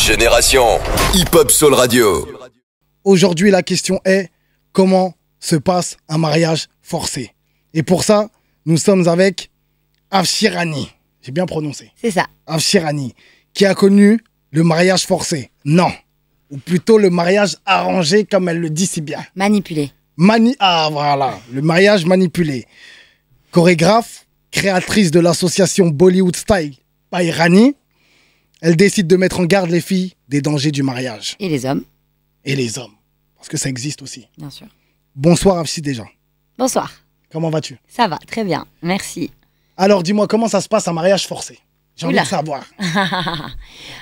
Génération Hip Hop Soul Radio. Aujourd'hui, la question est comment se passe un mariage forcé? Et pour ça, nous sommes avec Afshirani. J'ai bien prononcé. C'est ça. Afshirani, qui a connu le mariage forcé. Non. Ou plutôt le mariage arrangé, comme elle le dit si bien. Manipulé. Ah, voilà. Le mariage manipulé. Chorégraphe, créatrice de l'association Bollywood Style by Rani, elle décide de mettre en garde les filles des dangers du mariage. Et les hommes. Et les hommes. Parce que ça existe aussi. Bien sûr. Bonsoir Afshi déjà. Bonsoir. Comment vas-tu? Ça va, très bien. Merci. Alors dis-moi, comment ça se passe un mariage forcé? J'ai envie Oula. de savoir.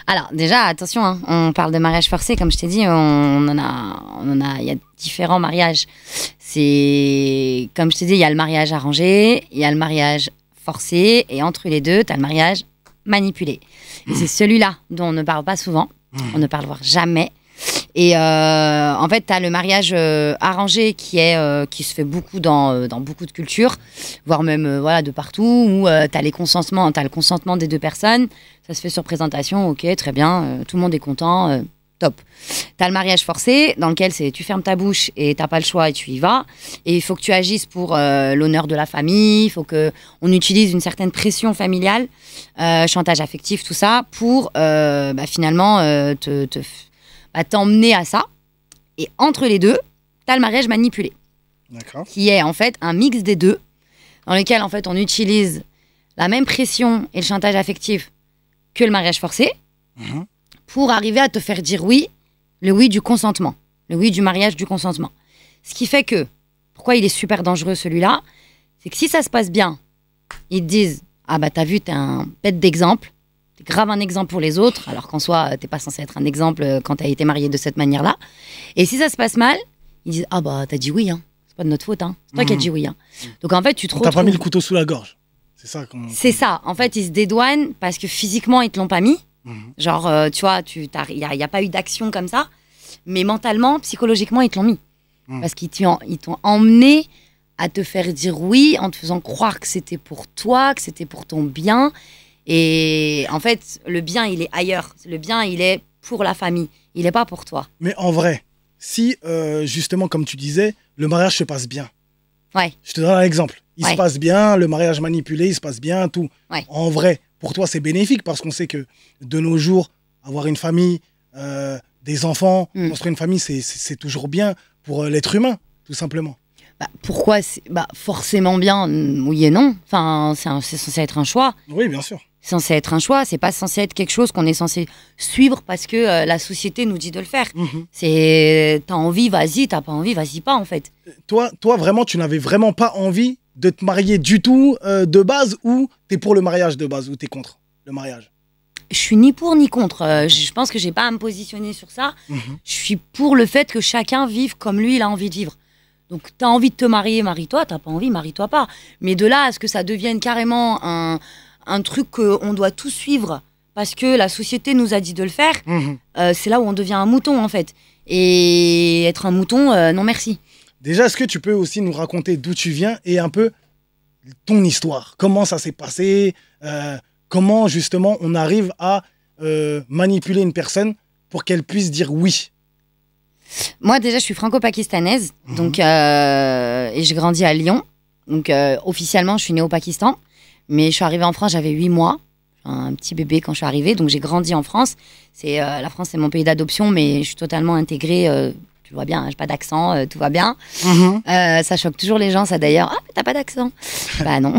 Alors déjà, attention, hein, on parle de mariage forcé, comme je t'ai dit, il y a différents mariages. C'est, comme je t'ai dit, il y a le mariage arrangé, il y a le mariage forcé, et entre les deux, tu as le mariage manipulé. Et c'est celui-là dont on ne parle pas souvent, on ne parle voire jamais. Et en fait, tu as le mariage arrangé qui se fait beaucoup dans beaucoup de cultures, voire même voilà, de partout, où tu as le consentement des deux personnes, ça se fait sur présentation, ok, très bien, tout le monde est content, top. Tu as le mariage forcé, dans lequel tu fermes ta bouche et tu n'as pas le choix et tu y vas. Et il faut que tu agisses pour l'honneur de la famille, il faut qu'on utilise une certaine pression familiale, chantage affectif, tout ça, pour finalement t'emmener à ça. Et entre les deux, tu as le mariage manipulé. D'accord. Qui est en fait un mix des deux, dans lequel en fait on utilise la même pression et le chantage affectif que le mariage forcé, pour arriver à te faire dire oui, le oui du consentement, le oui du mariage du consentement. Ce qui fait que, pourquoi il est super dangereux celui-là, c'est que si ça se passe bien, ils te disent « Ah bah t'as vu, t'es un bête d'exemple, t'es grave un exemple pour les autres, alors qu'en soi, t'es pas censé être un exemple quand t'as été marié de cette manière-là. » Et si ça se passe mal, ils disent « Ah bah t'as dit oui, hein. C'est pas de notre faute, hein. C'est toi qui as dit oui. Hein. » Donc en fait, tu te retrouves... T'as pas mis le couteau sous la gorge. C'est ça qu'on... C'est ça. En fait, ils se dédouanent parce que physiquement, ils te l'ont pas mis. Genre, tu vois, il n'y a pas eu d'action comme ça. Mais mentalement, psychologiquement, ils te l'ont mis. Parce qu'ils t'ont emmené à te faire dire oui en te faisant croire que c'était pour toi, que c'était pour ton bien. Et en fait, le bien, il est ailleurs. Le bien, il est pour la famille. Il n'est pas pour toi. Mais en vrai, si, justement, comme tu disais, le mariage se passe bien. Ouais. Je te donne un exemple. Il se passe bien, le mariage manipulé, il se passe bien, tout. Ouais. En vrai, pour toi, c'est bénéfique parce qu'on sait que de nos jours, avoir une famille, des enfants, construire une famille, c'est toujours bien pour l'être humain, tout simplement. Pourquoi forcément bien, oui et non. Enfin, c'est censé être un choix. Oui, bien sûr. C'est censé être un choix, c'est pas censé être quelque chose qu'on est censé suivre parce que la société nous dit de le faire. C'est t'as envie, vas-y, t'as pas envie, vas-y pas en fait. Toi, vraiment, tu n'avais vraiment pas envie de te marier du tout de base, ou t'es pour le mariage de base, ou t'es contre le mariage? Je suis ni pour ni contre. Je pense que j'ai pas à me positionner sur ça. Je suis pour le fait que chacun vive comme lui il a envie de vivre. Donc t'as envie de te marier, marie-toi. T'as pas envie, marie-toi pas. Mais de là à ce que ça devienne carrément un truc qu'on doit tout suivre parce que la société nous a dit de le faire, c'est là où on devient un mouton en fait. Et être un mouton, non merci. Déjà, est-ce que tu peux aussi nous raconter d'où tu viens et un peu ton histoire? Comment ça s'est passé? Comment justement on arrive à manipuler une personne pour qu'elle puisse dire oui? Moi déjà je suis franco-pakistanaise, donc, et j'ai grandi à Lyon. Donc officiellement je suis née au Pakistan. Mais je suis arrivée en France, j'avais 8 mois, un petit bébé quand je suis arrivée, donc j'ai grandi en France. La France, c'est mon pays d'adoption, mais je suis totalement intégrée. Tu vois bien, j'ai pas d'accent, tout va bien. Ça choque toujours les gens, ça d'ailleurs. Ah, mais t'as pas d'accent. Bah non,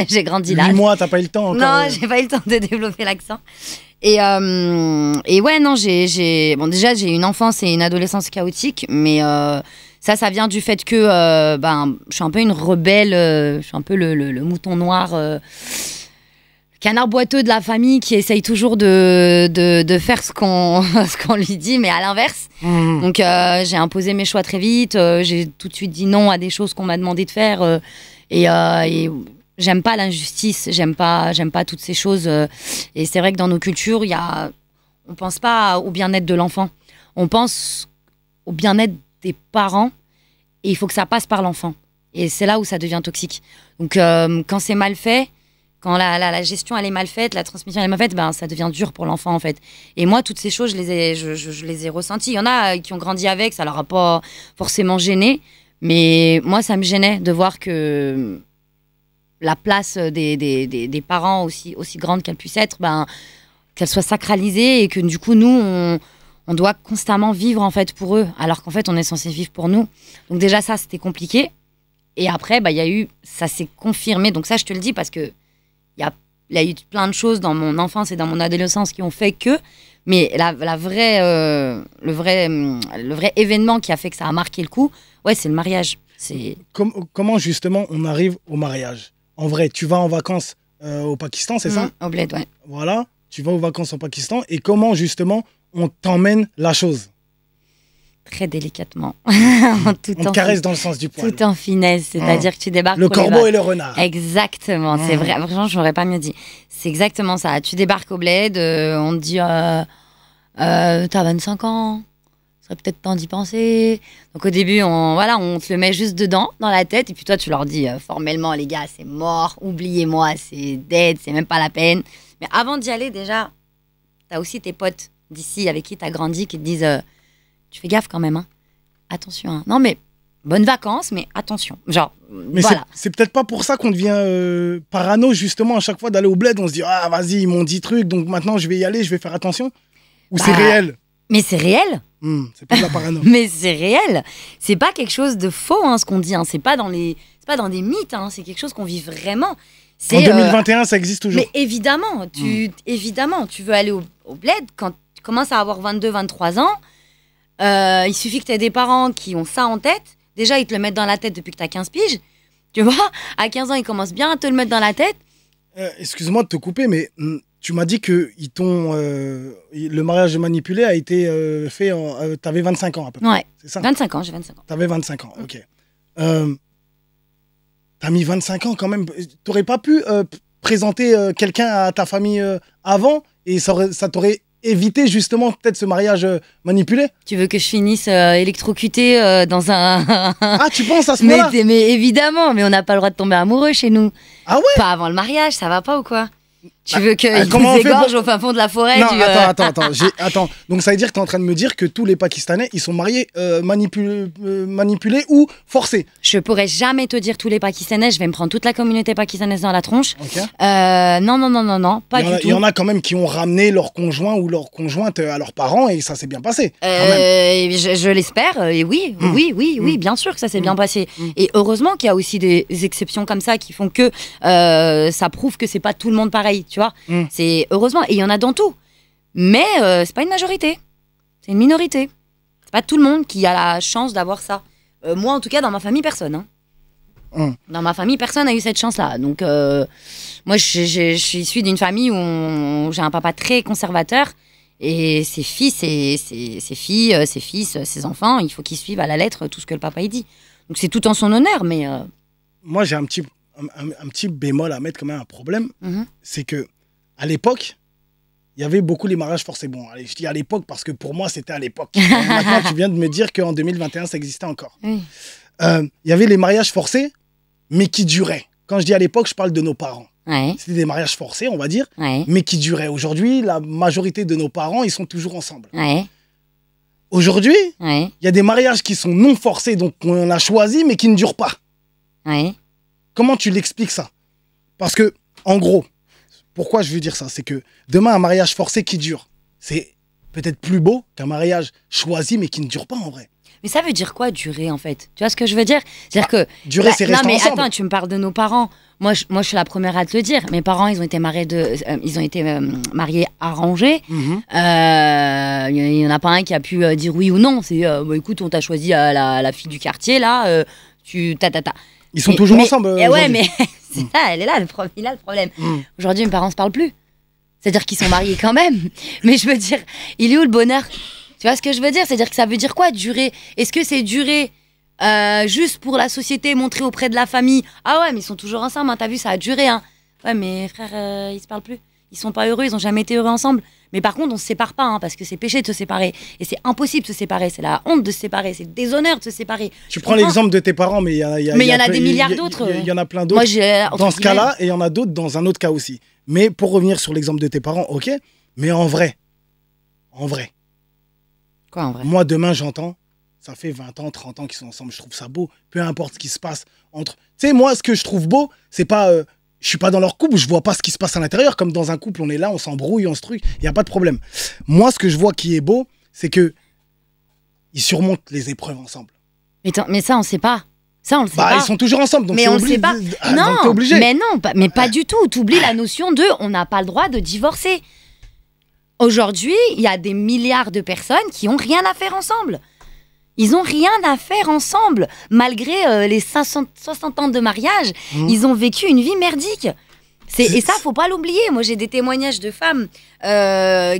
j'ai grandi là. 8 mois, t'as pas eu le temps encore. Non, j'ai pas eu le temps de développer l'accent. Et ouais, non, bon, déjà, j'ai une enfance et une adolescence chaotique, mais ça vient du fait que je suis un peu une rebelle, je suis un peu le mouton noir, canard boiteux de la famille qui essaye toujours de faire ce qu'on lui dit, mais à l'inverse. Donc j'ai imposé mes choix très vite, j'ai tout de suite dit non à des choses qu'on m'a demandé de faire, et j'aime pas l'injustice, j'aime pas toutes ces choses. Et c'est vrai que dans nos cultures, on pense pas au bien-être de l'enfant, on pense au bien-être des parents, et il faut que ça passe par l'enfant. Et c'est là où ça devient toxique. Donc quand c'est mal fait, Quand la gestion elle est mal faite, la transmission elle est mal faite, ben ça devient dur pour l'enfant en fait. Et moi toutes ces choses je les ai ressenties. Il y en a qui ont grandi avec, ça leur a pas forcément gêné, mais moi ça me gênait de voir que la place des parents aussi grande qu'elle puisse être, ben qu'elle soit sacralisée et que du coup nous on doit constamment vivre en fait pour eux, alors qu'en fait on est censé vivre pour nous. Donc déjà ça c'était compliqué. Et après bah ça s'est confirmé. Donc ça je te le dis parce que il y a eu plein de choses dans mon enfance et dans mon adolescence qui ont fait que, mais le vrai événement qui a fait que ça a marqué le coup, ouais, c'est le mariage. Comment justement on arrive au mariage? En vrai, tu vas en vacances au Pakistan, c'est ça? Au bled, ouais. Voilà, tu vas en vacances au Pakistan et comment justement on t'emmène la chose? Très délicatement. On te caresse dans le sens du poil. Tout en finesse, c'est-à-dire que tu débarques... Le corbeau et le renard. Exactement, c'est vrai. Franchement, je n'aurais pas mieux dit. C'est exactement ça. Tu débarques au bled, on te dit t'as 25 ans, ça serait peut-être temps d'y penser. Donc au début, on te le met juste dedans, dans la tête, et puis toi, tu leur dis formellement, les gars, c'est mort, oubliez-moi, c'est dead, c'est même pas la peine. Mais avant d'y aller, déjà, t'as aussi tes potes d'ici avec qui t'as grandi qui te disent... tu fais gaffe quand même, hein. Attention, hein. Non, mais bonnes vacances, mais attention. Genre, mais voilà. C'est peut-être pas pour ça qu'on devient parano, justement, à chaque fois d'aller au bled. On se dit, ah, vas-y, ils m'ont dit truc, donc maintenant je vais y aller, je vais faire attention. Ou c'est réel? Mais c'est réel. C'est pas de la parano. Mais c'est réel. C'est pas quelque chose de faux, hein, ce qu'on dit. Hein. C'est pas dans des mythes, hein. C'est quelque chose qu'on vit vraiment. En 2021, ça existe toujours. Mais évidemment, tu veux aller au bled quand tu commences à avoir 22, 23 ans. Il suffit que tu aies des parents qui ont ça en tête. Déjà, ils te le mettent dans la tête depuis que tu as 15 piges. Tu vois, à 15 ans, ils commencent bien à te le mettre dans la tête. Excuse-moi de te couper, mais tu m'as dit que le mariage manipulé a été fait tu avais 25 ans à peu près. Ouais, c'est ça? 25 ans, j'ai 25 ans. Tu avais 25 ans, ok. Tu as mis 25 ans quand même. Tu n'aurais pas pu présenter quelqu'un à ta famille avant et ça t'aurait évité justement peut-être ce mariage manipulé? Tu veux que je finisse électrocuté dans un... Ah, tu penses à ce moment-là? Mais évidemment, mais on n'a pas le droit de tomber amoureux chez nous. Ah ouais? Pas avant le mariage, ça va pas ou quoi? Tu veux qu'ils comment nous égorgent au fin fond de la forêt? Non, attends. Donc ça veut dire que tu es en train de me dire que tous les Pakistanais, ils sont mariés manipulés ou forcés? Je pourrais jamais te dire tous les Pakistanais, je vais me prendre toute la communauté pakistanaise dans la tronche. Okay. Non, pas du tout. Il y en a quand même qui ont ramené leur conjoint ou leur conjointe à leurs parents et ça s'est bien passé. Je l'espère, et oui, bien sûr que ça s'est bien passé. Et heureusement qu'il y a aussi des exceptions comme ça qui font que ça prouve que c'est pas tout le monde pareil. Tu vois, c'est heureusement, et il y en a dans tout. Mais c'est pas une majorité, c'est une minorité. C'est pas tout le monde qui a la chance d'avoir ça. Moi, en tout cas, dans ma famille, personne. Hein. Dans ma famille, personne n'a eu cette chance-là. Donc, moi, je suis issue d'une famille où j'ai un papa très conservateur. Et ses fils, ses filles, ses fils, ses enfants, il faut qu'ils suivent à la lettre tout ce que le papa il dit. Donc, c'est tout en son honneur, mais... Moi, j'ai un petit bémol à mettre quand même un problème, c'est que à l'époque, il y avait beaucoup les mariages forcés. Bon, allez, je dis à l'époque parce que pour moi, c'était à l'époque. Maintenant, tu viens de me dire qu'en 2021, ça existait encore. Il y avait les mariages forcés, mais qui duraient. Quand je dis à l'époque, je parle de nos parents. Ouais. C'était des mariages forcés, on va dire, mais qui duraient. Aujourd'hui, la majorité de nos parents, ils sont toujours ensemble. Ouais. Aujourd'hui, il y a des mariages qui sont non forcés, donc on a choisi, mais qui ne durent pas. Ouais. Comment tu l'expliques ça? Parce que, en gros, pourquoi je veux dire ça? C'est que demain, un mariage forcé qui dure, c'est peut-être plus beau qu'un mariage choisi mais qui ne dure pas en vrai. Mais ça veut dire quoi, durer, en fait? Tu vois ce que je veux dire? C'est-à-dire que... Durer, c'est rester ensemble. Non, mais attends, tu me parles de nos parents. Moi, je suis la première à te le dire. Mes parents, ils ont été mariés arrangés. Il y en a pas un qui a pu dire oui ou non. C'est, écoute, on t'a choisi la fille du quartier, là, Ils sont toujours ensemble. Ouais, mais c'est ça, il a le problème. Aujourd'hui, mes parents se parlent plus. C'est-à-dire qu'ils sont mariés quand même. Mais je veux dire, il est où le bonheur? Tu vois ce que je veux dire? C'est-à-dire que ça veut dire quoi, durer? Est-ce que c'est durer juste pour la société, montrer auprès de la famille? Ah ouais, mais ils sont toujours ensemble, hein, t'as vu, ça a duré. Hein. Ouais, mais frère, ils se parlent plus. ils sont pas heureux, ils ont jamais été heureux ensemble. Mais par contre, on se sépare pas, hein, parce que c'est péché de se séparer. Et c'est impossible de se séparer. C'est la honte de se séparer. C'est le déshonneur de se séparer. Tu prends l'exemple de tes parents, mais il y en a des milliards d'autres. Il y en a plein d'autres dans ce cas-là, et il y en a d'autres dans un autre cas aussi. Mais pour revenir sur l'exemple de tes parents, ok, mais en vrai. Quoi en vrai? Moi, demain, j'entends, ça fait 20 ans, 30 ans qu'ils sont ensemble, je trouve ça beau. Peu importe ce qui se passe entre... Tu sais, moi, ce que je trouve beau, c'est pas... je suis pas dans leur couple, je vois pas ce qui se passe à l'intérieur. Comme dans un couple, on est là, on s'embrouille, on se truc, il y a pas de problème. Moi, ce que je vois qui est beau, c'est que ils surmontent les épreuves ensemble. Mais ça, on sait pas. Ça, on le sait pas. Ils sont toujours ensemble, donc mais on le sait pas. Non, t'es obligé. Mais non, mais pas du tout. T'oublies la notion de on n'a pas le droit de divorcer. Aujourd'hui, il y a des milliards de personnes qui ont rien à faire ensemble. Ils ont rien à faire ensemble. Malgré les 60 ans de mariage, ils ont vécu une vie merdique. Et ça, faut pas l'oublier. Moi, j'ai des témoignages de femmes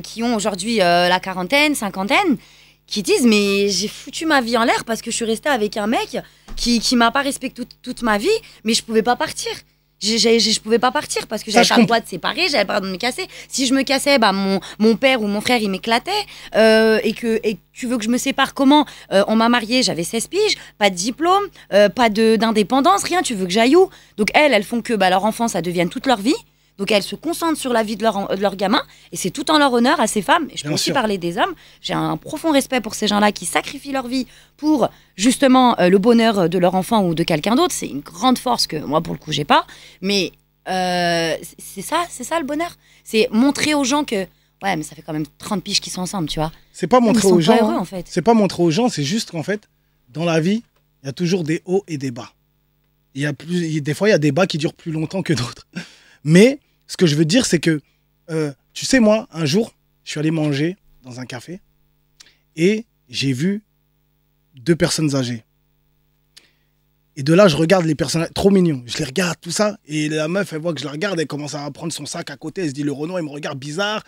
qui ont aujourd'hui la quarantaine, cinquantaine, qui disent mais j'ai foutu ma vie en l'air parce que je suis restée avec un mec qui m'a pas respecté toute ma vie, mais je pouvais pas partir. Je pouvais pas partir parce que j'avais pas le droit de séparer, j'avais pas le droit de me casser. Si je me cassais, bah mon père ou mon frère il m'éclatait. Et tu veux que je me sépare comment? On m'a mariée, j'avais 16 piges, pas de diplôme, pas d'indépendance, rien. Tu veux que j'aille où? Donc elles font que leur enfant ça devienne toute leur vie. Donc elles se concentrent sur la vie de leur gamin et c'est tout en leur honneur à ces femmes. Et je peux aussi parler des hommes. J'ai un profond respect pour ces gens-là qui sacrifient leur vie pour justement le bonheur de leur enfant ou de quelqu'un d'autre. C'est une grande force que moi pour le coup j'ai pas. Mais c'est ça le bonheur. C'est montrer aux gens que ouais mais ça fait quand même 30 piges qu'ils sont ensemble, tu vois. C'est pas montrer aux gens. Heureux, en fait. C'est pas montrer aux gens, c'est juste qu'en fait dans la vie il y a toujours des hauts et des bas. Des fois il y a des bas qui durent plus longtemps que d'autres. Mais ce que je veux dire, c'est que, tu sais, moi, un jour, je suis allé manger dans un café et j'ai vu 2 personnes âgées. Et de là, je regarde les personnes, trop mignons. Je les regarde, tout ça. Et la meuf, elle voit que je la regarde, elle commence à prendre son sac à côté. Elle se dit, le Renault, il me regarde bizarre.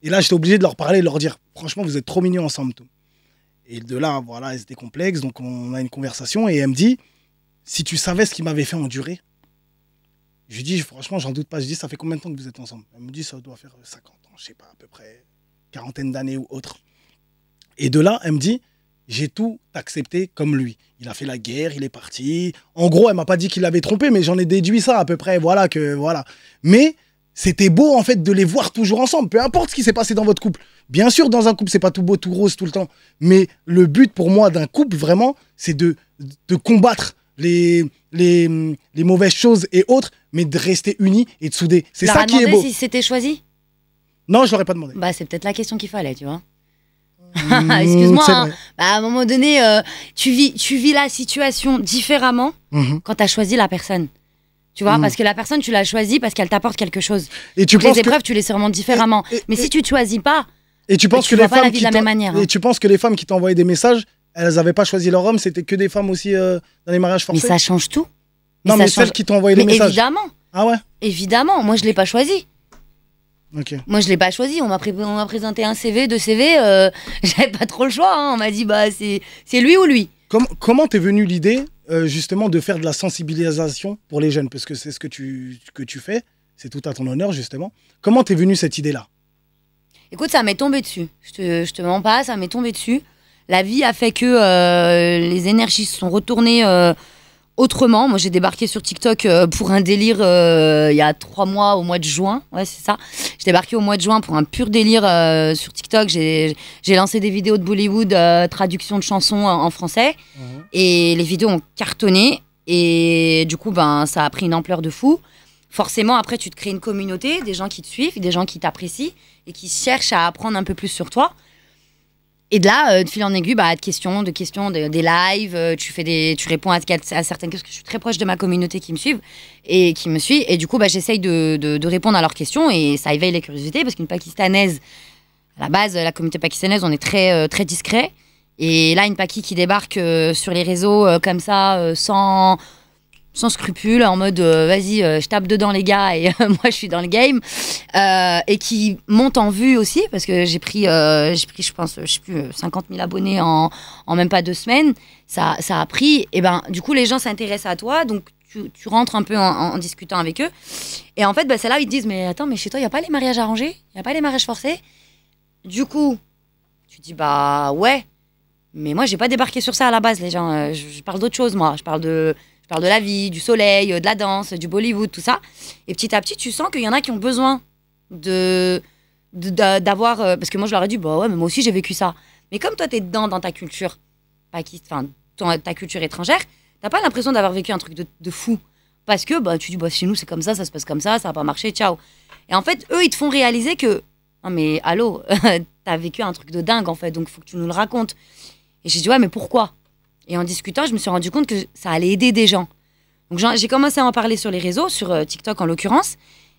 Et là, j'étais obligé de leur parler, de leur dire, franchement, vous êtes trop mignons ensemble. Tout. Et de là, voilà, elle se décomplexe. Donc, on a une conversation et elle me dit, si tu savais ce qui m'avait fait endurer. Je lui dis, franchement, j'en doute pas. Je dis, ça fait combien de temps que vous êtes ensemble? Elle me dit, ça doit faire 50 ans, je sais pas, à peu près, quarantaine d'années ou autre. Et de là, elle me dit, j'ai tout accepté comme lui. Il a fait la guerre, il est parti. En gros, elle m'a pas dit qu'il l'avait trompé, mais j'en ai déduit ça à peu près, voilà. Mais c'était beau, en fait, de les voir toujours ensemble, peu importe ce qui s'est passé dans votre couple. Bien sûr, dans un couple, c'est pas tout beau, tout rose tout le temps. Mais le but, pour moi, d'un couple, vraiment, c'est de combattre les mauvaises choses et autres, mais de rester unis et de souder. C'est ça qui est beau. Si c'était choisi? Non, je l'aurais pas demandé. Bah, c'est peut-être la question qu'il fallait, tu vois. Excuse-moi, hein. Bah, à un moment donné, tu vis la situation différemment quand tu as choisi la personne. Tu vois, parce que la personne, tu l'as choisie parce qu'elle t'apporte quelque chose. Et les épreuves, tu les surmontes différemment. Mais si tu ne choisis pas, et tu penses tu vois pas la vie de la même manière. Et tu penses que les femmes qui t'ont envoyé des messages, elles n'avaient pas choisi leur homme, c'était que des femmes aussi dans les mariages forcés? Mais ça change tout. Non, mais celles qui t'ont envoyé les messages. Évidemment. Ah ouais? Évidemment, moi je l'ai pas choisi. Ok. Moi je l'ai pas choisi. On m'a présenté un CV, 2 CV. J'avais pas trop le choix. Hein. On m'a dit bah c'est lui ou lui. Comment t'es venue l'idée justement de faire de la sensibilisation pour les jeunes, parce que c'est ce que tu fais. C'est tout à ton honneur justement. Comment t'es venue cette idée-là? Écoute, ça m'est tombé dessus. Je te mens pas, ça m'est tombé dessus. La vie a fait que les énergies se sont retournées autrement. Moi, j'ai débarqué sur TikTok pour un délire il y a 3 mois, au mois de juin. Ouais, c'est ça. J'ai débarqué au mois de juin pour un pur délire sur TikTok. J'ai lancé des vidéos de Bollywood, traduction de chansons en français. Et les vidéos ont cartonné. Et du coup, ben, ça a pris une ampleur de fou. Forcément, après, tu te crées une communauté, des gens qui te suivent, des gens qui t'apprécient et qui cherchent à apprendre un peu plus sur toi. Et de là, de fil en aiguille, bah, des lives, tu réponds à certaines questions, parce que je suis très proche de ma communauté qui me suivent et qui me suit. Et du coup, bah, j'essaye de répondre à leurs questions et ça éveille les curiosités parce qu'une Pakistanaise, à la base, la communauté pakistanaise, on est très, très discret. Et là, une Paki qui débarque sur les réseaux comme ça, sans scrupules, en mode vas-y, je tape dedans les gars et moi je suis dans le game, et qui monte en vue aussi parce que j'ai pris je pense, je sais plus, 50 000 abonnés en même pas 2 semaines. Ça a pris, et ben du coup les gens s'intéressent à toi, donc tu rentres un peu en discutant avec eux. Et en fait, bah, c'est là où ils te disent, mais attends, mais chez toi, il n'y a pas les mariages arrangés? Il n'y a pas les mariages forcés? Du coup, tu dis, bah ouais. Mais moi, j'ai pas débarqué sur ça à la base, les gens. Je parle d'autre chose, moi. Je parle de la vie, du soleil, de la danse, du Bollywood, tout ça. Et petit à petit, tu sens qu'il y en a qui ont besoin d'avoir... parce que moi, je leur ai dit, bah ouais, mais moi aussi, j'ai vécu ça. Mais comme toi, t'es dedans dans ta culture, ta culture étrangère, t'as pas l'impression d'avoir vécu un truc de fou. Parce que bah, tu dis, bah, chez nous, c'est comme ça se passe comme ça va pas marcher, ciao. Et en fait, eux, ils te font réaliser que, non mais allô, t'as vécu un truc de dingue, en fait, donc faut que tu nous le racontes. Et j'ai dit, ouais, mais pourquoi? Et en discutant, je me suis rendu compte que ça allait aider des gens. Donc j'ai commencé à en parler sur les réseaux, sur TikTok en l'occurrence.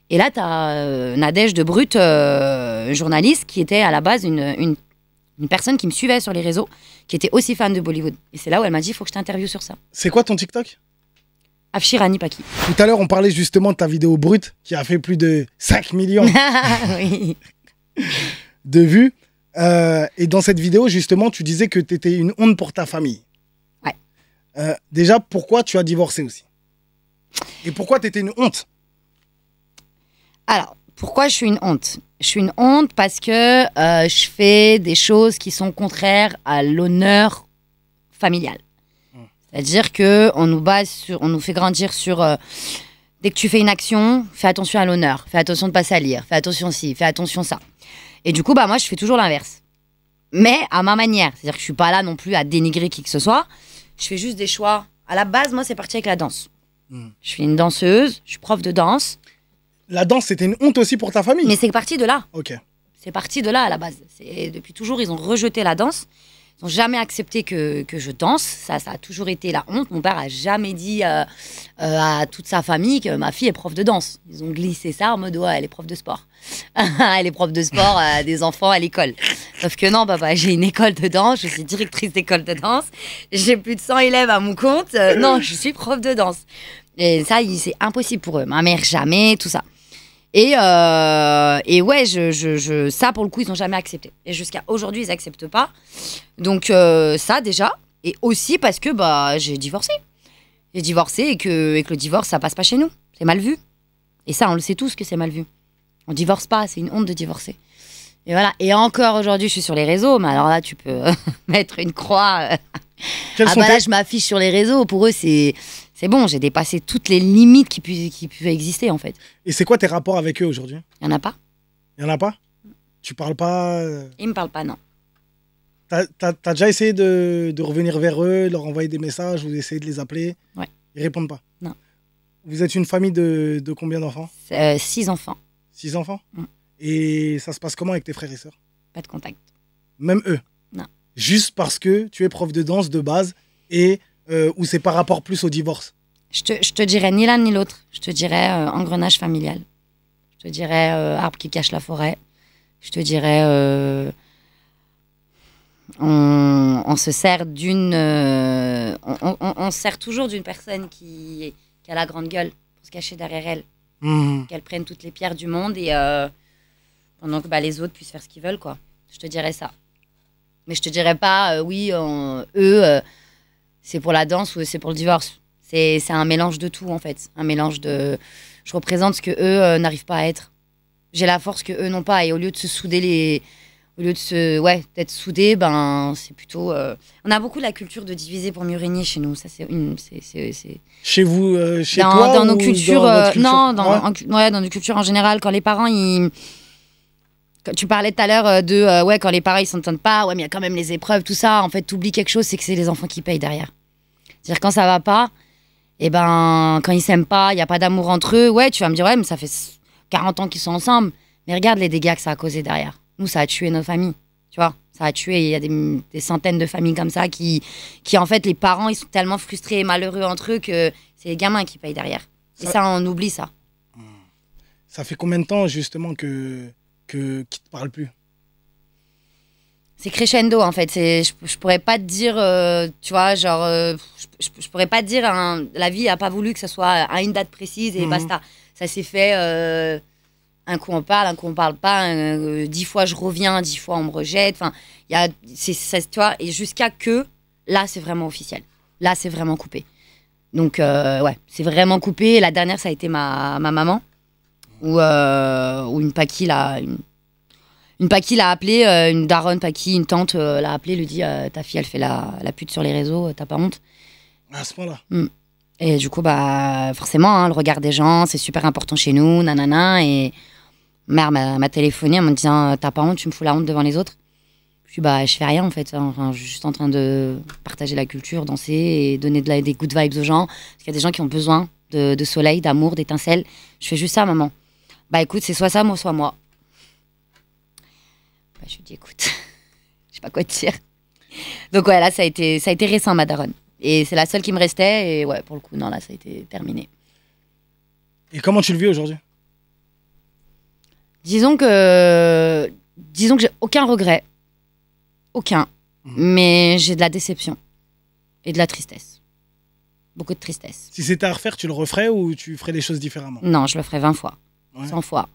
Et là, t'as Nadège de Brut, journaliste, qui était à la base une personne qui me suivait sur les réseaux, qui était aussi fan de Bollywood. Et c'est là où elle m'a dit, il faut que je t'interviewe sur ça. C'est quoi ton TikTok? Afshirani Paki. Tout à l'heure, on parlait justement de ta vidéo brute qui a fait plus de 5 millions Oui. de vues. Et dans cette vidéo, justement, tu disais que tu étais une honte pour ta famille. Ouais. Déjà, pourquoi tu as divorcé aussi? Et pourquoi tu étais une honte? Alors, pourquoi je suis une honte? Je suis une honte parce que je fais des choses qui sont contraires à l'honneur familial. C'est-à-dire qu'on nous fait grandir sur... dès que tu fais une action, fais attention à l'honneur, fais attention de pas salir, fais attention ci, fais attention ça. Et du coup, bah, moi, je fais toujours l'inverse. Mais à ma manière. C'est-à-dire que je suis pas là non plus à dénigrer qui que ce soit. Je fais juste des choix. À la base, moi, c'est parti avec la danse. Je suis une danseuse, je suis prof de danse. La danse, c'était une honte aussi pour ta famille? Mais c'est parti de là. Ok. C'est parti de là à la base. Depuis toujours, ils ont rejeté la danse. Ils n'ont jamais accepté que je danse. Ça a toujours été la honte. Mon père a jamais dit à toute sa famille que ma fille est prof de danse. Ils ont glissé ça en mode, ouais, elle est prof de sport. Elle est prof de sport des enfants à l'école. Sauf que non, papa, j'ai une école de danse. Je suis directrice d'école de danse. J'ai plus de 100 élèves à mon compte. Non, je suis prof de danse. Et ça, c'est impossible pour eux. Ma mère, jamais, tout ça. Et ouais, ça, pour le coup, ils n'ont jamais accepté. Et jusqu'à aujourd'hui, ils n'acceptent pas. Donc, ça, déjà. Et aussi parce que bah, j'ai divorcé. J'ai divorcé et que le divorce, ça passe pas chez nous. C'est mal vu. Et ça, on le sait tous que c'est mal vu. On divorce pas, c'est une honte de divorcer. Et voilà. Et encore aujourd'hui, je suis sur les réseaux. Mais alors là, tu peux mettre une croix. Là, je m'affiche sur les réseaux. Pour eux, c'est bon, j'ai dépassé toutes les limites qui pouvaient exister, en fait. Et c'est quoi tes rapports avec eux aujourd'hui? Il n'y en a pas. Il n'y en a pas? Tu parles pas? Ils ne me parlent pas, non. T'as déjà essayé de revenir vers eux, leur envoyer des messages, ou essayer de les appeler? Ouais. Ils répondent pas? Non. Vous êtes une famille de combien d'enfants? 6 enfants. 6 enfants? Et ça se passe comment avec tes frères et sœurs? Pas de contact. Même eux? Non. Juste parce que tu es prof de danse de base et ou c'est par rapport plus au divorce? Je te dirais ni l'un ni l'autre. Je te dirais engrenage familial. Je te dirais arbre qui cache la forêt. Je te dirais on se sert on sert toujours d'une personne qui a la grande gueule pour se cacher derrière elle. Qu'elle prenne toutes les pierres du monde et pendant que les autres puissent faire ce qu'ils veulent, quoi. Je te dirais ça. Mais je te dirais pas oui, eux c'est pour la danse ou c'est pour le divorce. C'est un mélange de tout, en fait. Un mélange de... Je représente ce que eux n'arrivent pas à être. J'ai la force que eux n'ont pas. Et au lieu de se souder au lieu de d'être soudés, ben, c'est plutôt... On a beaucoup la culture de diviser pour mieux régner chez nous. Ça, c'est... Chez vous, chez toi dans nos ou cultures, dans votre culture? Non, dans nos cultures en général. Quand les parents, tu parlais tout à l'heure de quand les parents ils s'entendent pas, ouais mais il y a quand même les épreuves, tout ça. En fait, t'oublies quelque chose, c'est que c'est les enfants qui payent derrière. C'est-à-dire quand ça va pas, et ben quand ils s'aiment pas, il y a pas d'amour entre eux. Ouais, tu vas me dire ouais mais ça fait 40 ans qu'ils sont ensemble, mais regarde les dégâts que ça a causé derrière. Nous, ça a tué nos familles, tu vois. Ça a tué. Il y a des centaines de familles comme ça qui en fait les parents ils sont tellement frustrés et malheureux entre eux que c'est les gamins qui payent derrière. Et ça on oublie ça. Ça fait combien de temps justement qu'ils te parlent plus? C'est crescendo en fait. Je pourrais pas te dire, tu vois, genre, je pourrais pas te dire, la vie a pas voulu que ça soit à une date précise et basta. Ça s'est fait, un coup on parle, un coup on parle pas, 10 fois je reviens, 10 fois on me rejette. Enfin, tu vois, et jusqu'à que, là c'est vraiment officiel. Là c'est vraiment coupé. Donc, ouais, c'est vraiment coupé. La dernière, ça a été ma maman, où une Paki l'a appelé, une daronne Paki, une tante l'a appelé, lui dit ta fille, elle fait la pute sur les réseaux, t'as pas honte? À ce point-là. Et du coup, bah, forcément, hein, le regard des gens, c'est super important chez nous, nanana. Et ma mère m'a téléphoné en me disant t'as pas honte, tu me fous la honte devant les autres? Je dis bah, je fais rien en fait. Enfin, je suis juste en train de partager la culture, danser et donner des good vibes aux gens. Parce qu'il y a des gens qui ont besoin de soleil, d'amour, d'étincelles. Je fais juste ça, maman. Bah écoute, c'est soit ça, soit moi. Bah, je lui dis écoute, je sais pas quoi te dire. Donc ouais, là, ça a été récent, ma daronne. Et c'est la seule qui me restait. Et ouais, pour le coup, non, là, ça a été terminé. Et comment tu le vis aujourd'hui? Disons que j'ai aucun regret. Aucun. Mais j'ai de la déception. Et de la tristesse. Beaucoup de tristesse. Si c'était à refaire, tu le referais ou tu ferais les choses différemment? Non, je le ferais 20 fois. Ouais. 100 fois.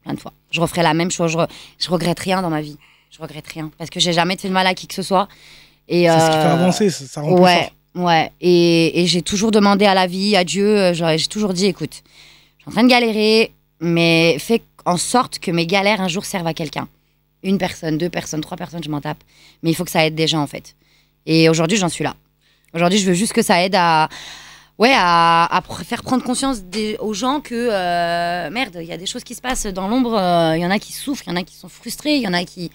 Plein de fois. Je referais la même chose. Je regrette rien dans ma vie. Je regrette rien. Parce que j'ai jamais fait de mal à qui que ce soit. C'est ce qui fait avancer, ça rend plus fort. Ouais. Et j'ai toujours demandé à la vie, à Dieu, j'ai toujours dit, écoute, je suis en train de galérer, mais fais en sorte que mes galères un jour servent à quelqu'un. 1 personne, 2 personnes, 3 personnes, je m'en tape. Mais il faut que ça aide des gens, en fait. Et aujourd'hui, j'en suis là. Aujourd'hui, je veux juste que ça aide à faire prendre conscience aux gens que, merde, il y a des choses qui se passent dans l'ombre, il y en a qui souffrent, il y en a qui sont frustrés, il y en a qui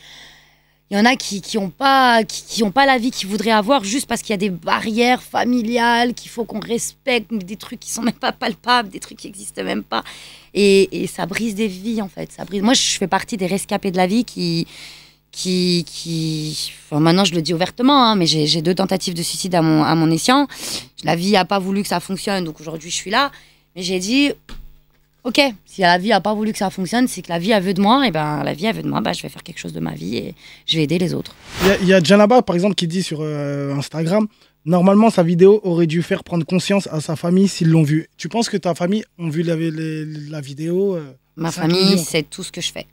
ont pas la vie qu'ils voudraient avoir juste parce qu'il y a des barrières familiales qu'il faut qu'on respecte, des trucs qui sont même pas palpables, des trucs qui existent même pas. Et ça brise des vies, en fait. Ça brise. Moi, je fais partie des rescapés de la vie qui enfin, maintenant, je le dis ouvertement, hein, mais j'ai 2 tentatives de suicide à mon escient. La vie a pas voulu que ça fonctionne, donc aujourd'hui, je suis là. Mais j'ai dit, ok, si la vie a pas voulu que ça fonctionne, c'est que la vie a veut de moi, et ben la vie a veut de moi, je vais faire quelque chose de ma vie et je vais aider les autres. Il y a Djanaba, par exemple, qui dit sur Instagram, normalement, sa vidéo aurait dû faire prendre conscience à sa famille s'ils l'ont vue. Tu penses que ta famille ont vu la vidéo Ma famille, c'est tout ce que je fais.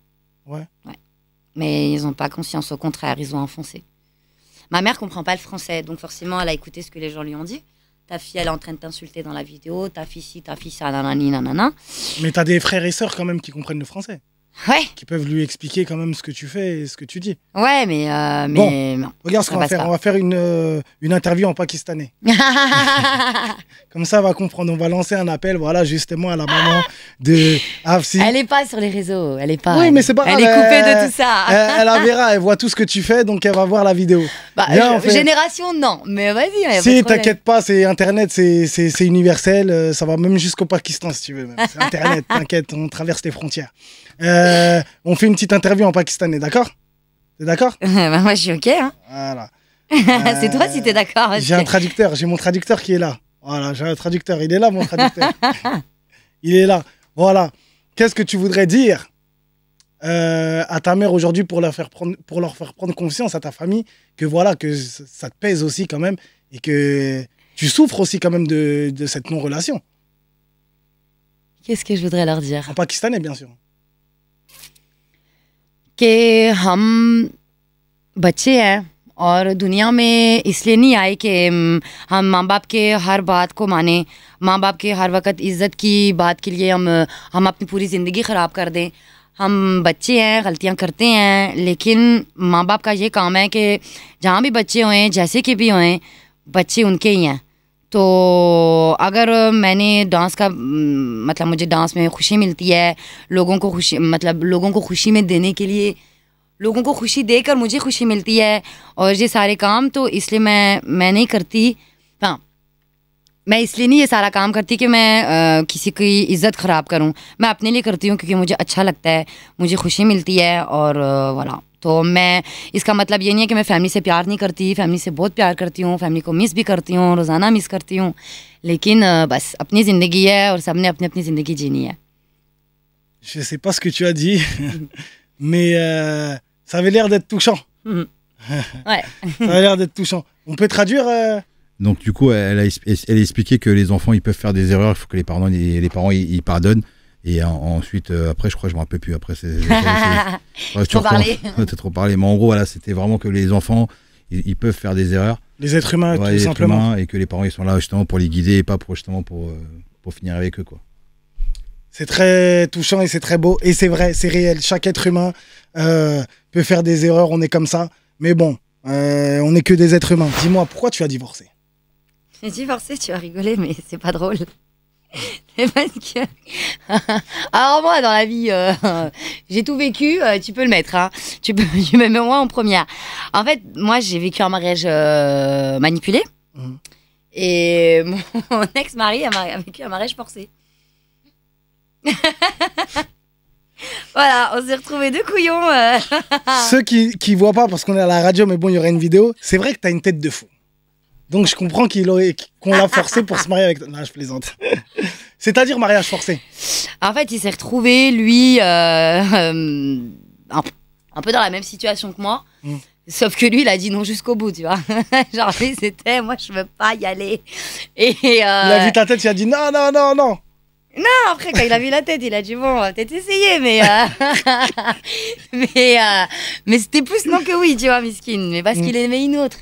Ouais. Mais ils n'ont pas conscience, au contraire, ils ont enfoncé. Ma mère comprend pas le français, donc forcément, elle a écouté ce que les gens lui ont dit. Ta fille, elle est en train de t'insulter dans la vidéo, ta fille ci, ta fille ça, nanani, nanana. Mais t'as des frères et sœurs quand même qui comprennent le français. Ouais. Qui peuvent lui expliquer quand même ce que tu fais et ce que tu dis. Ouais, mais bon, regarde ce qu'on va faire. On va faire une interview en pakistanais. Comme ça, elle va comprendre. On va lancer un appel, voilà, justement à la maman de Hafsi. Elle est pas sur les réseaux. Elle est pas. Oui, mais c'est pas grave. Elle est coupée de tout ça. Elle la verra. Elle voit tout ce que tu fais, donc elle va voir la vidéo. Génération, non. Mais vas-y. Si, t'inquiète pas, c'est Internet, c'est universel. Ça va même jusqu'au Pakistan, si tu veux. C'est Internet, t'inquiète, on traverse les frontières. On fait une petite interview en pakistanais, d'accord? T'es d'accord? Moi, je suis OK. Hein. Voilà. C'est toi si t'es d'accord. J'ai un traducteur, j'ai mon traducteur qui est là. Voilà, j'ai un traducteur. Il est là, mon traducteur. Il est là. Voilà. Qu'est-ce que tu voudrais dire à ta mère aujourd'hui pour leur faire prendre conscience à ta famille que voilà, que ça te pèse aussi quand même et que tu souffres aussi quand même de cette non-relation? Qu'est-ce que je voudrais leur dire? En pakistanais, bien sûr. कि हम बच्चे हैं और दुनिया में इसलिए नहीं आए कि हम माँ बाप के हर बात को माने, माँ बाप के हर वक्त इज़्ज़त की बात के लिए हम अपनी पूरी ज़िंदगी ख़राब कर दें. हम बच्चे हैं, गलतियाँ करते हैं, लेकिन माँ बाप का ये काम है कि जहाँ भी बच्चे होएं, जैसे कि भी होएं, बच्चे उनके ही हैं. तो अगर मैंने डांस का मतलब मुझे डांस में खुशी मिलती है, लोगों को खुशी में देने के लिए, लोगों को खुशी देकर मुझे खुशी मिलती है और ये सारे काम तो इसलिए मैं नहीं करती. हाँ, मैं इसलिए नहीं ये सारा काम करती कि मैं किसी की इज़्ज़त ख़राब करूं. मैं अपने लिए करती हूँ क्योंकि मुझे अच्छा लगता है, मुझे खुशी मिलती है और voilà. तो मैं इसका मतलब ये नहीं है कि मैं फैमिली से प्यार नहीं करती, फैमिली से बहुत प्यार करती हूँ, फैमिली को मिस भी करती हूँ, रोज़ाना मिस करती हूँ, लेकिन बस अपनी ज़िंदगी है और सबने अपनी अपनी ज़िंदगी जीनी है. Je sais pas ce que tu as dit, mais ça avait l'air d'être touchant. Ouais. Ça avait l'air d'être touchant. On peut traduire Donc du coup, elle a expliqué que les enfants ils peuvent faire des erreurs, il faut que les parents ils pardonnent. Et ensuite, après, je crois, je me rappelle plus. Après, Trop parlé. T'as trop parlé. Mais en gros, voilà, c'était vraiment que les enfants, ils peuvent faire des erreurs. Les êtres humains, Ouais, tout les êtres simplement. humains, et que les parents ils sont là justement pour les guider et pas pour justement pour finir avec eux, quoi. C'est très touchant et c'est très beau. Et c'est vrai, c'est réel. Chaque être humain peut faire des erreurs, on est comme ça. Mais bon, on n'est que des êtres humains. Dis-moi, pourquoi tu as divorcé? J'ai divorcé, tu vas rigoler, mais c'est pas drôle. C'est parce que... Alors moi, dans la vie, j'ai tout vécu, tu peux le mettre. Hein. Tu me mets moi en première. En fait, moi, j'ai vécu un mariage manipulé. Mhm. Et mon ex-mari a vécu un mariage forcé. Voilà, on s'est retrouvés deux couillons. Ceux qui voient pas, parce qu'on est à la radio, mais bon, il y aura une vidéo. C'est vrai que tu as une tête de fou. Donc je comprends qu'on l'a forcé pour se marier avec toi. Non, je plaisante. C'est-à-dire mariage forcé. En fait, il s'est retrouvé, lui, un peu dans la même situation que moi. Mm. Sauf que lui, il a dit non jusqu'au bout, tu vois. Genre, lui, c'était, moi, je veux pas y aller. Et, Il a vu ta tête, il a dit non, non, non, non. non, après, quand il a vu la tête, il a dit bon, on va peut-être essayer, mais mais c'était plus non que oui, tu vois, miskin. Mais parce qu'il aimait une autre.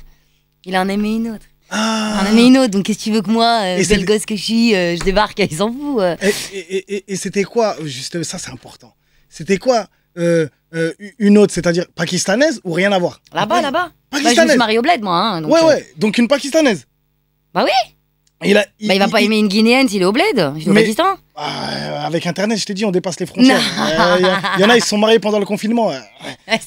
Il en aimait une autre. Ah. Il en aimait une autre. Donc, qu'est-ce que tu veux que moi, Et belle gosse que je suis, je débarque, il s'en fout. Et c'était quoi, juste ça, c'est important. C'était quoi une autre, c'est-à-dire pakistanaise ou rien à voir? Là-bas, là-bas. Bah, je me Pakistanaise. suis mariée au bled, moi. Hein, donc, Ouais, ouais. Donc une pakistanaise. Bah oui. Il Il va pas aimer une Guinéenne s'il est au bled. Il est au Mais- Pakistan. Avec Internet, je t'ai dit, on dépasse les frontières. Il y en a, ils se sont mariés pendant le confinement. Ouais,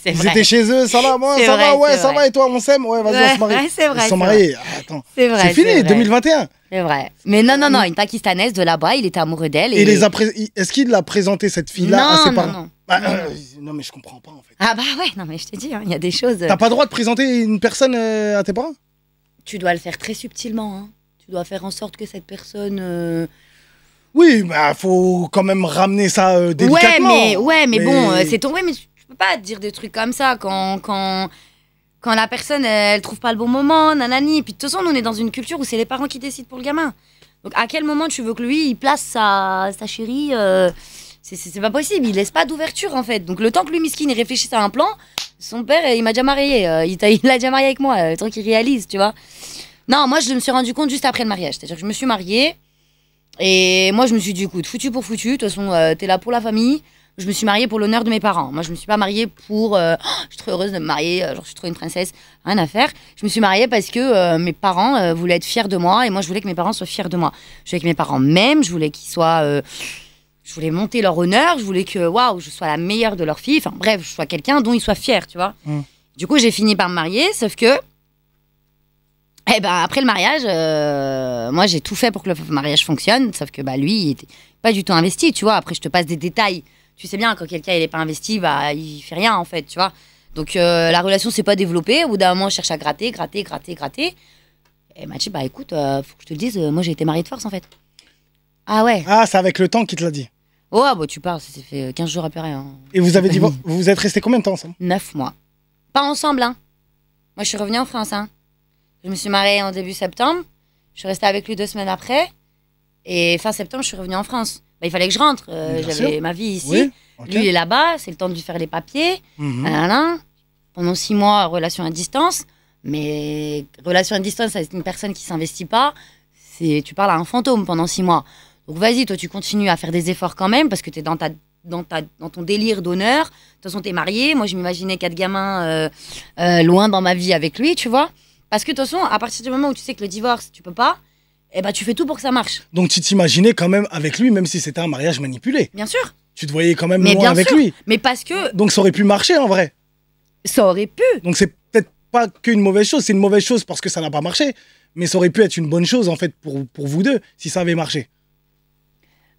c'est Ils vrai. étaient chez eux, ça va, moi, C'est ça vrai, va, ouais, c'est ça vrai. va, et toi, on s'aime, ouais, vas-y, on se marie. Ouais, c'est vrai, Ils se sont c'est mariés. Attends, C'est vrai. c'est fini, vrai. 2021. C'est vrai. Mais non, une Pakistanaise de là-bas, il était amoureux d'elle. Et est-ce qu'il a présenté cette fille-là à ses parents? non. Bah, non, mais je comprends pas, en fait. Ah bah ouais, non mais je t'ai dit, il y a des choses. T'as pas le droit de présenter une personne à tes parents? Tu dois le faire très subtilement. Hein. Tu dois faire en sorte que cette personne. Oui, bah, faut quand même ramener ça délicatement. Ouais, mais bon, c'est ton. Ouais, mais tu peux pas dire des trucs comme ça quand la personne elle trouve pas le bon moment, nanani. Et puis de toute façon, nous on est dans une culture où c'est les parents qui décident pour le gamin. Donc à quel moment tu veux que lui il place sa chérie c'est pas possible, il laisse pas d'ouverture en fait. Donc le temps que lui miskin il réfléchisse à un plan, son père il m'a déjà marié, il l'a déjà marié avec moi, le temps qu'il réalise, tu vois. Non, moi je me suis rendu compte juste après le mariage, c'est-à-dire que je me suis mariée et moi je me suis dit écoute, foutu pour foutu, de toute façon t'es là pour la famille. Je me suis mariée pour l'honneur de mes parents. Moi, je me suis pas mariée pour. Je suis trop heureuse de me marier. Genre, je suis trop une princesse. Rien à faire. Je me suis mariée parce que mes parents voulaient être fiers de moi et moi, je voulais que mes parents soient fiers de moi. Je voulais que mes parents m'aiment. Je voulais qu'ils soient. Je voulais monter leur honneur. Je voulais que, waouh, je sois la meilleure de leur fille. Enfin, bref, je sois quelqu'un dont ils soient fiers, tu vois. Du coup, j'ai fini par me marier, sauf que. Eh ben, après le mariage, moi, j'ai tout fait pour que le mariage fonctionne, sauf que bah, lui, il était pas du tout investi, tu vois. Après, je te passe des détails. Tu sais bien, quand quelqu'un il est pas investi, bah il fait rien en fait, tu vois. Donc la relation s'est pas développée. Au bout d'un moment, je cherche à gratter. Et elle m'a dit, bah écoute, faut que je te le dise, moi j'ai été mariée de force en fait. Ah ouais. Ah, c'est avec le temps qu'il te l'a dit. Oh, bah tu parles, ça s'est fait 15 jours après rien. Et vous avez dit, vous êtes restés combien de temps ensemble? 9 mois. Pas ensemble, hein. Moi je suis revenue en France, hein. Je me suis mariée en début septembre. Je suis restée avec lui 2 semaines après. Et fin septembre, je suis revenue en France. Bah, il fallait que je rentre. J'avais ma vie ici. Oui, ok. Lui, il est là-bas. C'est le temps de lui faire les papiers. Pendant 6 mois, relation à distance. Mais relation à distance, c'est une personne qui s'investit pas. Tu parles à un fantôme pendant 6 mois. Donc vas-y, toi, tu continues à faire des efforts quand même parce que tu es dans ton délire d'honneur. De toute façon, tu es mariée. Moi, je m'imaginais 4 gamins loin dans ma vie avec lui, tu vois. Parce que de toute façon, à partir du moment où tu sais que le divorce, tu peux pas, eh ben, tu fais tout pour que ça marche. Donc tu t'imaginais quand même avec lui, même si c'était un mariage manipulé. Bien sûr. Tu te voyais quand même Mais loin bien avec sûr. lui. Mais parce que Donc ça aurait pu marcher en vrai. ça aurait pu. Donc c'est peut-être pas qu'une mauvaise chose, c'est une mauvaise chose parce que ça n'a pas marché. Mais ça aurait pu être une bonne chose en fait pour vous deux si ça avait marché.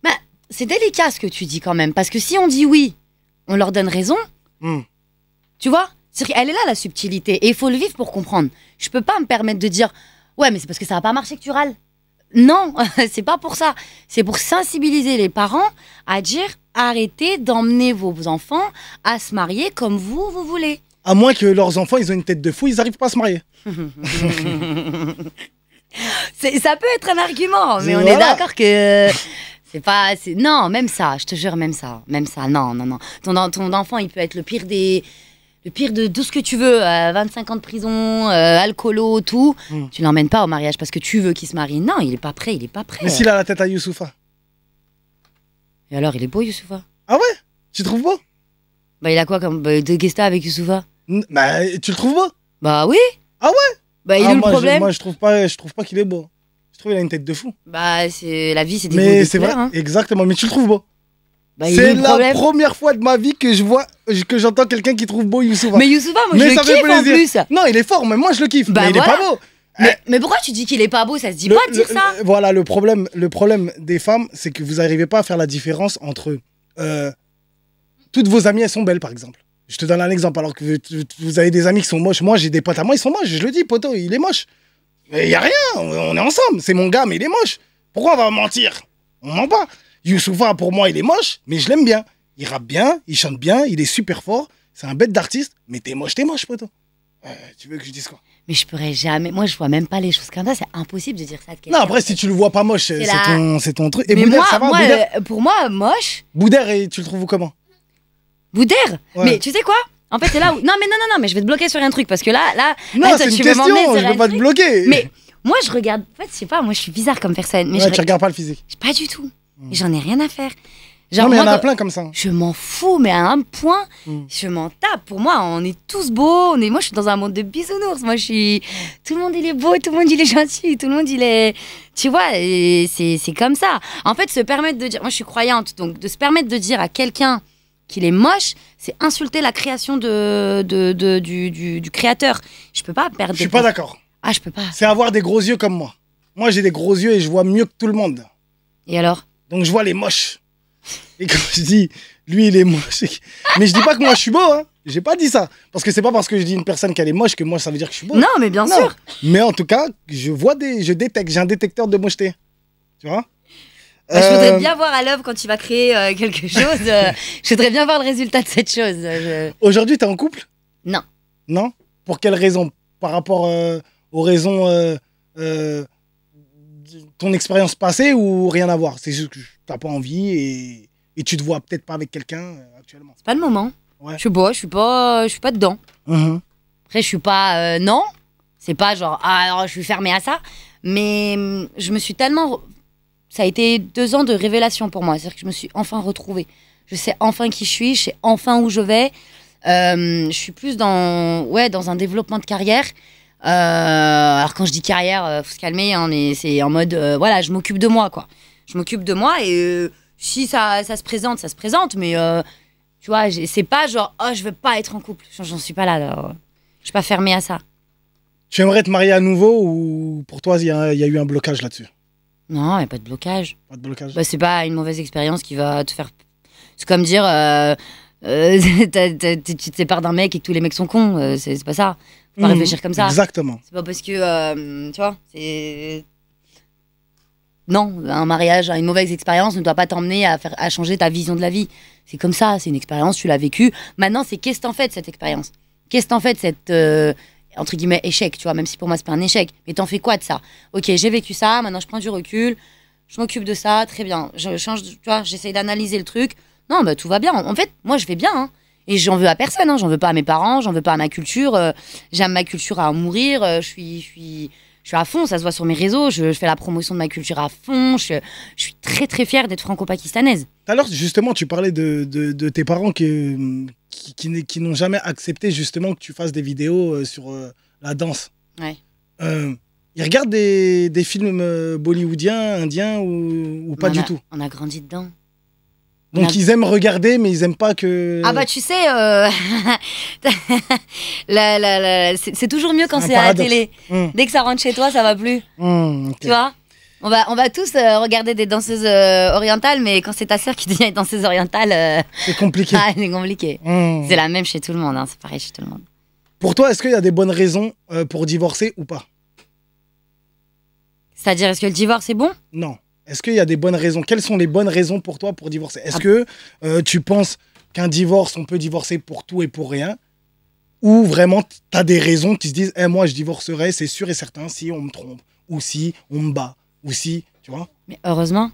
Bah, c'est délicat ce que tu dis quand même. Parce que si on dit oui, on leur donne raison. Tu vois, elle est là la subtilité. Et il faut le vivre pour comprendre. Je peux pas me permettre de dire ouais, mais c'est parce que ça n'a pas marché que tu râles. Non, c'est pas pour ça. C'est pour sensibiliser les parents à dire arrêtez d'emmener vos enfants à se marier comme vous voulez. À moins que leurs enfants, ils ont une tête de fou, ils n'arrivent pas à se marier. Ça peut être un argument, mais on Voilà. est d'accord que c'est pas. Non, même ça, je te jure, même ça. Non. Ton enfant, il peut être le pire des. le pire de tout ce que tu veux, 25 ans de prison, alcoolo, tout, tu l'emmènes pas au mariage parce que tu veux qu'il se marie. Non, il est pas prêt, il est pas prêt. Mais s'il a la tête à Youssoupha. Et alors, il est beau, Youssoupha? Ah ouais? Tu trouves beau? Bah, il a quoi comme de Gesta avec Youssoupha? Bah, tu le trouves beau? Bah oui. Ah ouais? Bah, il est où le problème? Moi, je trouve pas qu'il est beau. Je trouve qu'il a une tête de fou. Bah, c'est la vie, c'est des goûts Mais de c'est couleurs, vrai, hein. exactement. Mais tu le trouves beau. Bah, il est où C'est le la problème? première fois de ma vie que j'entends quelqu'un qui trouve beau Youssoupha. Mais Youssoupha, moi, je Mais ça le fait kiffe en plus. Non, il est fort, mais moi je le kiffe. Bah, mais il est voilà. pas beau. Mais pourquoi tu dis qu'il est pas beau? Ça se dit pas de dire ça. Voilà, le problème des femmes, c'est que vous n'arrivez pas à faire la différence entre toutes vos amies, elles sont belles, par exemple. Je te donne un exemple, alors que vous avez des amis qui sont moches. Moi, j'ai des potes à moi, ils sont moches. Je le dis, poto, il est moche. Il y a rien, on est ensemble. C'est mon gars, mais il est moche. Pourquoi on va mentir? On ment pas. Youssoupha, pour moi, il est moche, mais je l'aime bien. Il rappe bien, il chante bien, il est super fort. C'est un bête d'artiste, mais t'es moche, poto. Tu veux que je dise quoi? Mais je pourrais jamais. Moi, je vois même pas les choses comme ça. C'est impossible de dire ça de quelqu'un. Non, après, si tu le vois pas moche, c'est ton truc. Et mais Boudère, moi, ça va, moi, Boudère pour moi, moche. Boudère, et tu le trouves comment? Boudère. Ouais. Mais tu sais quoi? En fait, c'est là où. Non, mais je vais te bloquer sur un truc parce que là, Non, toi, c'est une tu veux m'emmener question, sur je un veux pas te truc. bloquer. Mais moi, je regarde. En fait, je sais pas, moi, je suis bizarre comme personne. Mais Ouais, tu regardes pas le physique. Pas du tout. Et j'en ai rien à faire. Genre, Non, mais il y en moi, a plein comme ça. je m'en fous, mais à un point, je m'en tape. Pour moi, on est tous beaux. Moi, je suis dans un monde de bisounours. Moi, tout le monde, il est beau, tout le monde, il est gentil, tout le monde, il est. Tu vois, et c'est comme ça. En fait, se permettre de dire. Moi, je suis croyante, donc de se permettre de dire à quelqu'un qu'il est moche, c'est insulter la création du créateur. Je peux pas perdre. Je suis pas d'accord. Ah, je peux pas. C'est avoir des gros yeux comme moi. Moi, j'ai des gros yeux et je vois mieux que tout le monde. Et alors? Donc, je vois les moches. Et quand je dis, lui, il est moche. Mais je dis pas que moi, je suis beau, hein. J'ai pas dit ça. Parce que c'est pas parce que je dis une personne qu'elle est moche que moi, ça veut dire que je suis beau. Non, mais bien sûr. Mais en tout cas, je détecte. J'ai un détecteur de mocheté. Tu vois? Bah, je voudrais bien voir à l'œuvre quand tu vas créer quelque chose. Je voudrais bien voir le résultat de cette chose. Aujourd'hui, t'es en couple? Non. Non? Pour quelle raison? Par rapport aux raisons ton expérience passée ou rien à voir? C'est juste que t'as pas envie et tu te vois peut-être pas avec quelqu'un actuellement. C'est pas le moment. Ouais. Je suis beau, je suis pas dedans. Après, je suis pas. Non. C'est pas genre, ah, alors je suis fermée à ça. Mais je me suis tellement. Ça a été 2 ans de révélation pour moi. C'est-à-dire que je me suis enfin retrouvée. Je sais enfin qui je sais enfin où je vais. Je suis plus dans un développement de carrière. Alors quand je dis carrière, faut se calmer, hein, mais c'est en mode, voilà, je m'occupe de moi, quoi. Je m'occupe de moi et si ça se présente, ça se présente. Mais tu vois, c'est pas genre, oh, je veux pas être en couple. J'en suis pas là. Je suis pas fermée à ça. Tu aimerais te marier à nouveau ou pour toi, il y a eu un blocage là-dessus? Non, il n'y a pas de blocage. Pas de blocage. Bah, c'est pas une mauvaise expérience qui va te faire. C'est comme dire, tu te sépares d'un mec et que tous les mecs sont cons. C'est pas ça. Faut pas réfléchir comme ça. Exactement. C'est pas parce que, tu vois, c'est. Non, un mariage, une mauvaise expérience ne doit pas t'emmener à changer ta vision de la vie. C'est comme ça, c'est une expérience, tu l'as vécue. Maintenant, c'est qu'est-ce que t'en fais de cette expérience? Qu'est-ce que t'en fais de cette, entre guillemets, échec, tu vois, même si pour moi, c'est pas un échec. Mais t'en fais quoi de ça? Ok, j'ai vécu ça, maintenant je prends du recul, je m'occupe de ça, très bien. Je change, tu vois, j'essaye d'analyser le truc. Non, bah tout va bien. En fait, moi, je vais bien, hein. Et j'en veux à personne, hein. J'en veux pas à mes parents, j'en veux pas à ma culture. J'aime ma culture à en mourir. Je suis à fond, ça se voit sur mes réseaux. Je fais la promotion de ma culture à fond. Je suis très très fière d'être franco-pakistanaise. Alors justement, tu parlais de tes parents qui n'ont jamais accepté justement que tu fasses des vidéos sur la danse. Ouais. Ils regardent des films bollywoodiens, indiens ou pas du tout? On a grandi dedans. Donc ils aiment regarder, mais ils aiment pas que... Ah bah tu sais, c'est toujours mieux quand c'est à la télé. Dès que ça rentre chez toi, ça va plus. Okay. Tu vois, on va tous regarder des danseuses orientales, mais quand c'est ta sœur qui devient une danseuse orientale... c'est compliqué. Ah, c'est compliqué. C'est la même chez tout le monde, hein. C'est pareil chez tout le monde. Pour toi, est-ce qu'il y a des bonnes raisons pour divorcer ou pas? C'est-à-dire, est-ce que le divorce est bon? Non. Est-ce qu'il y a des bonnes raisons? Quelles sont les bonnes raisons pour toi pour divorcer? Est-ce que tu penses qu'un divorce, on peut divorcer pour tout et pour rien? Ou vraiment, tu as des raisons qui se disent moi, je divorcerai, c'est sûr et certain, si on me trompe, ou si on me bat, ou si, tu vois? Mais heureusement.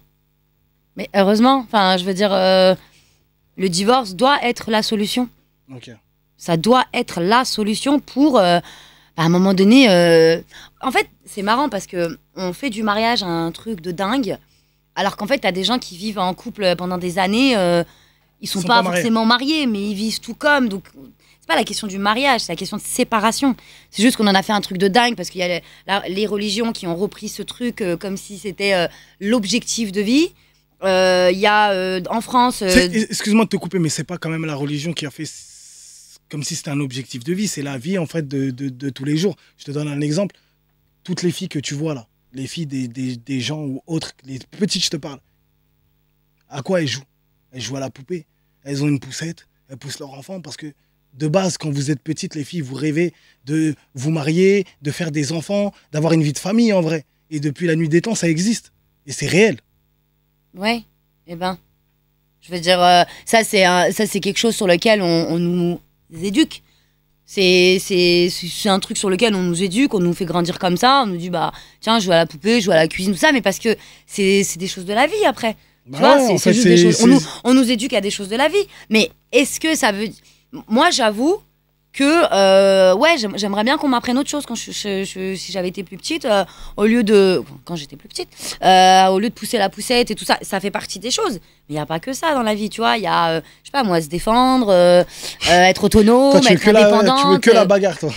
Enfin, je veux dire, le divorce doit être la solution. Ok. Ça doit être la solution pour, à un moment donné... En fait, c'est marrant parce qu'on fait du mariage un truc de dingue, alors qu'en fait, t'as des gens qui vivent en couple pendant des années, ils sont pas forcément mariés, mais ils vivent tout comme. Donc, c'est pas la question du mariage, c'est la question de séparation. C'est juste qu'on en a fait un truc de dingue parce qu'il y a les religions qui ont repris ce truc comme si c'était l'objectif de vie. Il y a en France... Excuse-moi de te couper, mais c'est pas quand même la religion qui a fait comme si c'était un objectif de vie. C'est la vie, en fait, de tous les jours. Je te donne un exemple. Toutes les filles que tu vois là, les filles des gens ou autres, les petites, je te parle, à quoi elles jouent? Elles jouent à la poupée. Elles ont une poussette, elles poussent leur enfant parce que de base, quand vous êtes petites, les filles, vous rêvez de vous marier, de faire des enfants, d'avoir une vie de famille en vrai. Et depuis la nuit des temps, ça existe. Et c'est réel. Ouais, eh ben, je veux dire, ça c'est quelque chose sur lequel on nous éduque. C'est un truc sur lequel on nous éduque, on nous fait grandir comme ça, on nous dit, bah, tiens, je joue à la poupée, je joue à la cuisine, tout ça, mais parce que c'est des choses de la vie après. Tu vois, c'est juste des choses. On nous éduque à des choses de la vie. Mais est-ce que ça veut... Moi, j'avoue que, ouais, j'aimerais bien qu'on m'apprenne autre chose quand si j'avais été plus petite, au lieu de... Quand j'étais plus petite, au lieu de pousser la poussette et tout ça, ça fait partie des choses. Mais il n'y a pas que ça dans la vie, tu vois. Il y a, je sais pas moi, se défendre, être autonome, être indépendante. Tu veux que la bagarre, toi.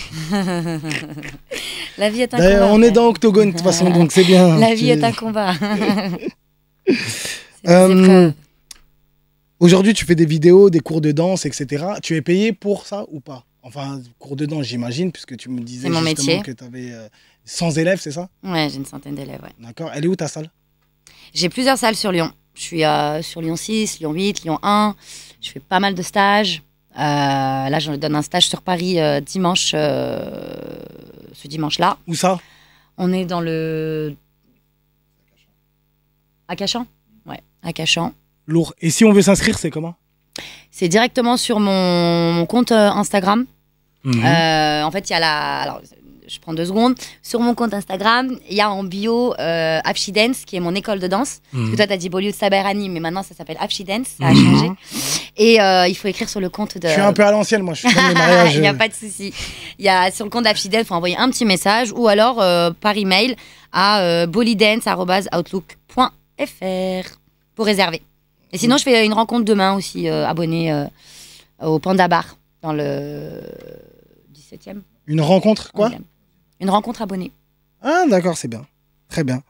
La vie est un D'ailleurs, combat. on est dans Octogone, de toute façon, donc c'est bien. La vie est un combat. Aujourd'hui, tu fais des vidéos, des cours de danse, etc. Tu es payé pour ça ou pas? Enfin, cours de danse, j'imagine, puisque tu me disais mon justement métier. que tu avais 100 élèves, c'est ça? Ouais, j'ai une centaine d'élèves, ouais. D'accord. Elle est où ta salle? J'ai plusieurs salles sur Lyon. Je suis sur Lyon 6, Lyon 8, Lyon 1. Je fais pas mal de stages. Là, je donne un stage sur Paris dimanche, ce dimanche-là. Où ça? On est dans le... À Cachan? Ouais, à Cachan. Lourd. Et si on veut s'inscrire, c'est comment? C'est directement sur mon compte Instagram. En fait, il y a Alors, je prends 2 secondes. Sur mon compte Instagram, il y a en bio Afshi Dance, qui est mon école de danse. Parce que toi, tu as dit Bollywood Saberani, mais maintenant, ça s'appelle Afshi Dance. Ça a changé. Et il faut écrire sur le compte de... Je suis un peu à l'ancienne, moi. Je suis comme les mariages. Il n'y a pas de souci. Il y a sur le compte d'Afshi Dance, il faut envoyer un petit message ou alors par email à bolydance@outlook.fr pour réserver. Et sinon, je fais une rencontre demain aussi, abonné au Panda Bar, dans le 17e. Une rencontre, quoi? Une rencontre abonnée. Ah, d'accord, c'est bien. Très bien.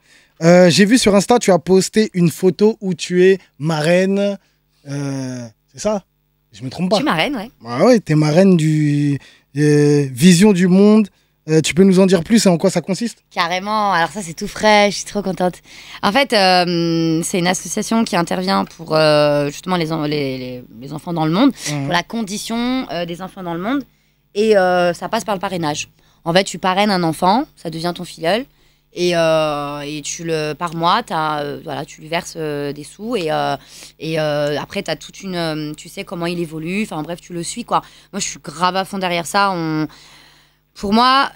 J'ai vu sur Insta, tu as posté une photo où tu es marraine. C'est ça? Je me trompe pas. Je suis marraine, ouais. Ah ouais, t'es marraine du Vision du Monde. Tu peux nous en dire plus et en quoi ça consiste? Carrément, alors ça c'est tout frais, je suis trop contente. En fait, c'est une association qui intervient pour justement les enfants dans le monde, pour la condition des enfants dans le monde. Et ça passe par le parrainage. En fait, tu parraines un enfant, ça devient ton filleul. Et par mois, voilà, tu lui verses des sous. Et après, tu as toute une... tu sais comment il évolue. Enfin bref, tu le suis, quoi. Moi, je suis grave à fond derrière ça. Pour moi,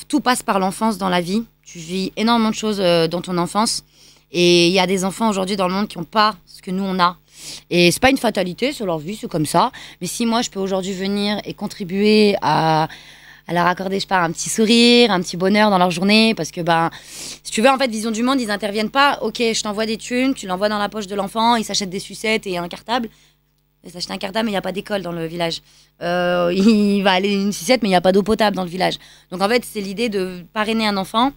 tout passe par l'enfance dans la vie. Tu vis énormément de choses dans ton enfance. Et il y a des enfants aujourd'hui dans le monde qui n'ont pas ce que nous, on a. Et c'est pas une fatalité, c'est leur vie, c'est comme ça. Mais si moi, je peux aujourd'hui venir et contribuer à leur accorder, je sais pas, un petit sourire, un petit bonheur dans leur journée, parce que, si tu veux, en fait, Vision du Monde, ils interviennent pas. Ok, je t'envoie des thunes, tu l'envoies dans la poche de l'enfant, il s'achète des sucettes et un cartable. Il s'achète un cartable, mais il n'y a pas d'école dans le village. Il va aller une sucette, mais il n'y a pas d'eau potable dans le village. Donc, en fait, c'est l'idée de parrainer un enfant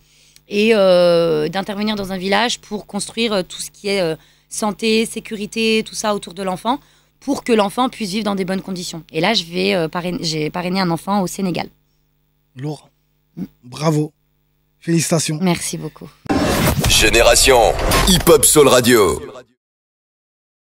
et d'intervenir dans un village pour construire tout ce qui est santé, sécurité, tout ça autour de l'enfant, pour que l'enfant puisse vivre dans des bonnes conditions. Et là, j'ai parrainé un enfant au Sénégal. Lourd. Bravo. Félicitations. Merci beaucoup. Génération Hip Hop Soul Radio.